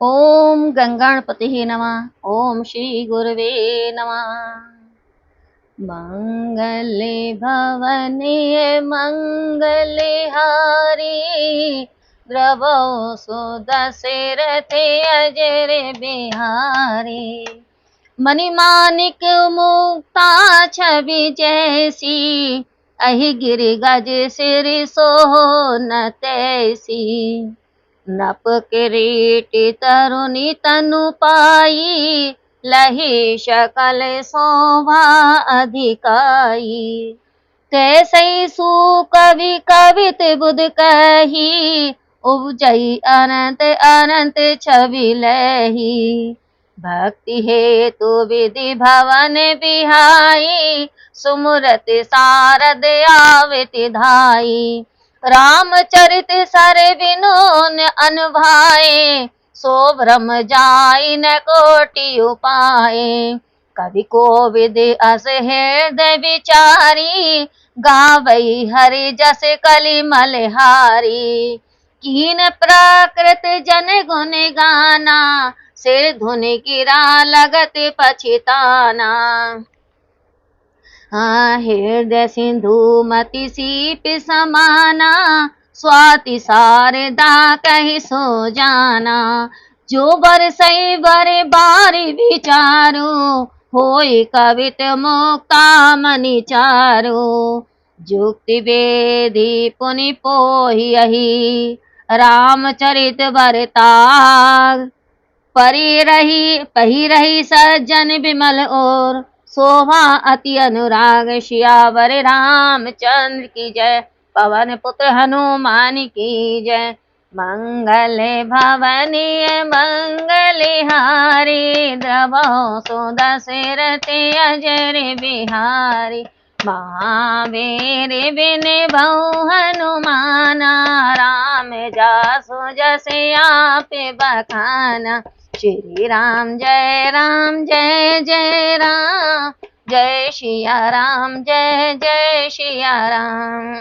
ओम गंगणपतिः नमः। ओम श्री गुरुवे नमः। मंगले भवने मंगले हारी, द्रवो सुदशरथे अजर बिहारी। मणिमाणिक मुक्ता छवि जैसी, अहि गिरि गज सिर सोहन तैसी। नप किरीटी तरुणी तनु पाई, लही शकल शोभा अधिकाई। तैसई सुकवि कवित बुध कही, उपजई अनंत अनंत छवि लही। भक्ति हेतु विधि भवन बिहाई, सुमुरत सारद आविति धाई। रामचरित सर विनोन अनभाए, सो भ्रम जाई न कोटि उपाय। कवि कोविद अस हृदय विचारी, गावई हरि जस कलि मलहारी। कीन प्राकृत जन गुण गाना, सिर धुन गिरा लगत पछिताना। हृदय सिंधु मति सीप समाना, स्वाति शारदा कहि सो जाना। जो बरसई बर बारी विचारो, होई कवित मुक्ता मनि चारो। जुक्ति वेदी पुनि पोहियहि, रामचरित बरताग। पही रही सज्जन विमल और, शोभा अति अनुराग। सियावर रामचंद्र की जय, पवन पुत्र हनुमान की जय। मंगले भवनीय मंगले हारी, द्रवो सुदशरथे अजर बिहारी। महावीर बिन बहु हनुमाना, राम जासु जस आप बखाना। श्री राम जय जय राम, जय सिया राम जय जय सिया राम।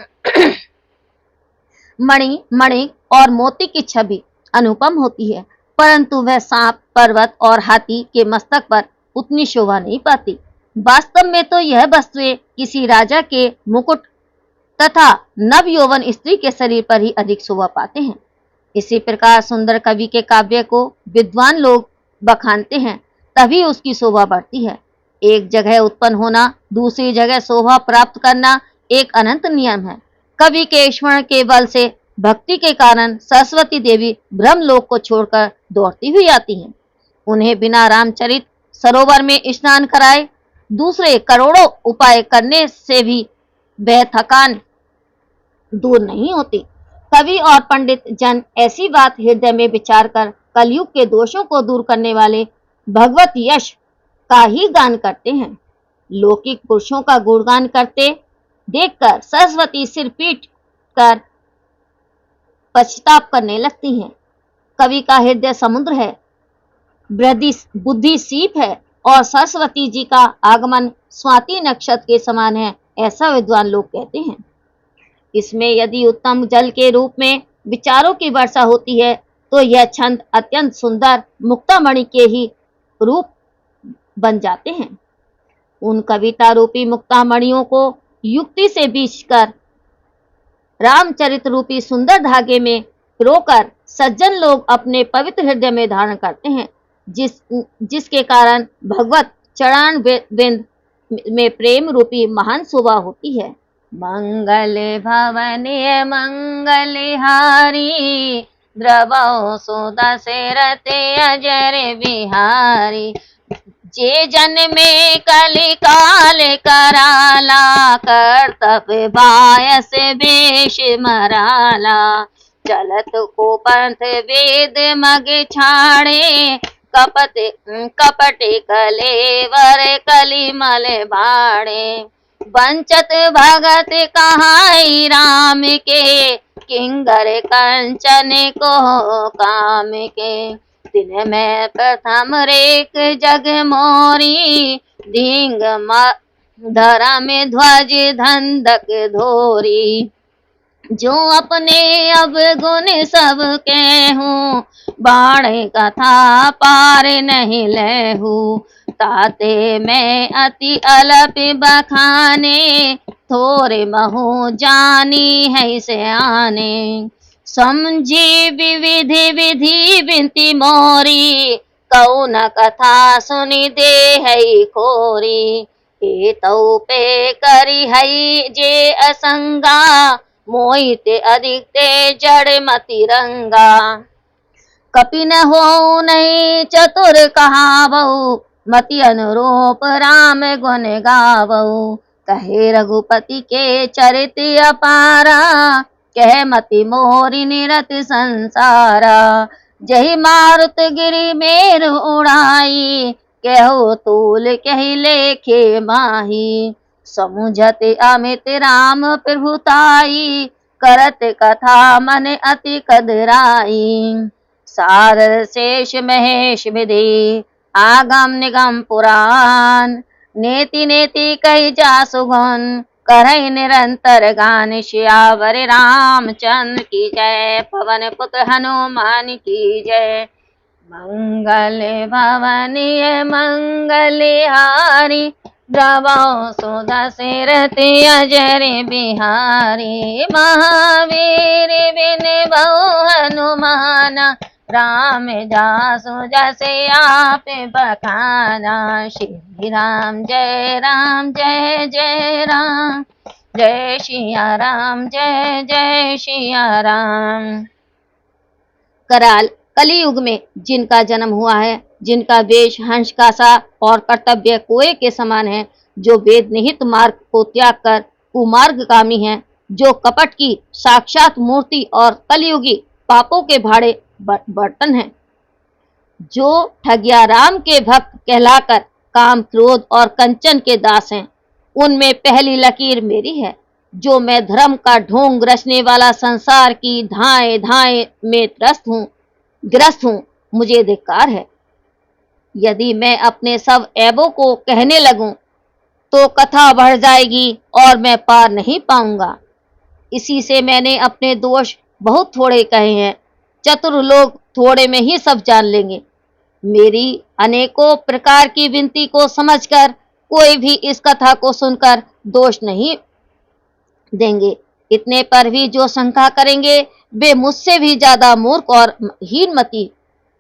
मणि मणिक और मोती की छवि अनुपम होती है, परंतु वह सांप, पर्वत और हाथी के मस्तक पर उतनी शोभा नहीं पाती। वास्तव में तो यह वस्तुएं किसी राजा के मुकुट तथा नव यौवन स्त्री के शरीर पर ही अधिक शोभा पाते हैं। इसी प्रकार सुंदर कवि के काव्य को विद्वान लोग बखानते हैं, तभी उसकी शोभा बढ़ती है। एक जगह उत्पन्न होना, दूसरी जगह शोभा प्राप्त करना एक अनंत नियम है। कवि के स्मरण के बल से भक्ति के कारण सरस्वती देवी ब्रह्मलोक को छोड़कर दौड़ती हुई आती हैं। उन्हें बिना रामचरित सरोवर में स्नान कराए दूसरे करोड़ों उपाय करने से भी वह थकान दूर नहीं होती। कवि और पंडित जन ऐसी बात हृदय में विचार कर कलयुग के दोषों को दूर करने वाले भगवत यश का ही गान करते हैं। लौकिक पुरुषों का गुणगान करते देखकर सरस्वती सिर पीट कर पश्चाताप करने लगती हैं। कवि का हृदय समुद्र है, बुद्धि सीप है और सरस्वती जी का आगमन स्वाति नक्षत्र के समान है, ऐसा विद्वान लोग कहते हैं। इसमें यदि उत्तम जल के रूप में विचारों की वर्षा होती है, तो यह छंद अत्यंत सुंदर मुक्तामणि के ही रूप बन जाते हैं। उन कविता रूपी मुक्तामणियों को युक्ति से बींचकर रामचरित रूपी सुंदर धागे में पिरोकर सज्जन लोग अपने पवित्र हृदय में धारण करते हैं, जिसके कारण भगवत चरण बिंद में प्रेम रूपी महान शोभा होती है। मंगले भवने मंगले हारी, द्रवो सुदशरथे अजर बिहारी। जे जन में कलि काल कराला, कर्तव्य बायस वेश मराला। चलत को पंथ वेद मग छाड़े, कपट कलेवर कलिमल बाड़े। बंचत भगत कहाई राम के, किंगर कंचन को काम के। दिन में प्रथम रेख जग मोरी, धींग धरा में ध्वज धंधक धोरी। जो अपने अब गुण सब के हूँ, बाण कथा पार नहीं लेहू। ताते मैं अति अलप बखाने, थोरे महु जानी है सयाने। समझी विविधि विधि बिनती मोरी, कौन कथा सुनी दे है खोरी। ए तौ पे करी है जे असंगा, मोहिते अधिक ते जड़ मति रंगा। कपि न हो नहीं चतुर कहावऊ, मति अनुरूप राम गुण गावऊ। कहे रघुपति के चरित अपारा, कह मति मोरी निरत संसारा। जही मारुत गिरि मेर उड़ाई, कहो तूल कही लेखे माही। समुझत अमित राम प्रभुताई, करत कथा मन अति कदराई। सारद शेष महेश विधि, आगम निगम पुराण। नेति नेति कही जासु गुण, करहि निरंतर गान। सियावर रामचंद्र की जय, पवन पुत्र हनुमान की जय। मंगल भवनीय मंगलहारी, द्रवौ सुदशरथ अजर बिहारी। महावीर बिन बहु हनुमान, राम जासु जसे आप बखाना। श्री राम जय जय राम, जय सिया राम जय जय सिया राम। कराल कलियुग में जिनका जन्म हुआ है, जिनका वेश हंस का सा और कर्तव्य कोए के समान है, जो वेद निहित मार्ग को त्याग कर कुमार्गगामी है, जो कपट की साक्षात मूर्ति और कलियुगी पापों के भाड़े बर्तन है, जो ठगिया राम के भक्त कहलाकर काम क्रोध और कंचन के दास हैं, उनमें पहली लकीर मेरी है। जो मैं धर्म का ढोंग रचने वाला संसार की धाए धाए में ग्रस्त हूँ, मुझे धिक्कार है। यदि मैं अपने सब ऐबों को कहने लगूं, तो कथा बढ़ जाएगी और मैं पार नहीं पाऊंगा। इसी से मैंने अपने दोष बहुत थोड़े कहे हैं, चतुर लोग थोड़े में ही सब जान लेंगे। मेरी अनेकों प्रकार की विनती को समझकर कोई भी इस कथा को सुनकर दोष नहीं देंगे। इतने पर भी जो शंका करेंगे, वे मुझसे भी ज्यादा मूर्ख और हीनमती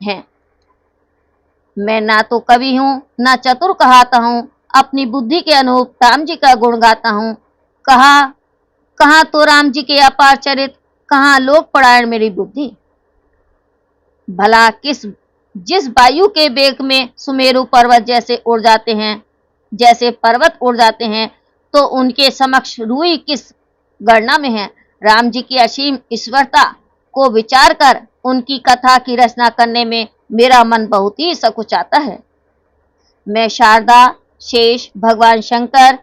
हैं। मैं ना तो कवि हूँ, ना चतुर कहाता हूँ। अपनी बुद्धि के अनुरूप राम जी का गुण गाता हूँ। कहाँ तो राम जी के अपार चरित, कहाँ लोक परायण मेरी बुद्धि। भला जिस वायु के वेग में सुमेरु पर्वत जैसे उड़ जाते हैं, जैसे पर्वत उड़ जाते हैं, तो उनके समक्ष रूई किस गणना में है। राम जी की असीम ईश्वरता को विचार कर उनकी कथा की रचना करने में मेरा मन बहुत ही सकुचाता है। मैं शारदा, शेष, भगवान शंकर,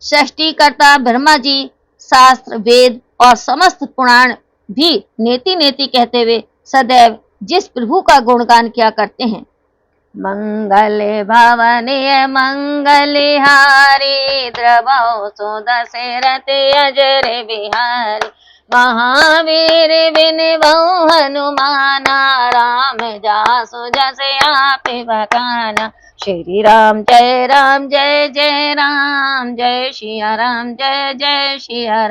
सृष्टिकर्ता ब्रह्मा जी, शास्त्र, वेद और समस्त पुराण भी नेति नेति कहते हुए सदैव जिस प्रभु का गुणगान किया करते हैं। मंगल भवनीय मंगलहारी, द्रवौ सुदशरथ अजर बिहारी। महावीर बिन बहु हनुमाना, राम जासु जसे आप बखाना। श्री राम जय जय राम, जय सिया राम जय जय सिया राम।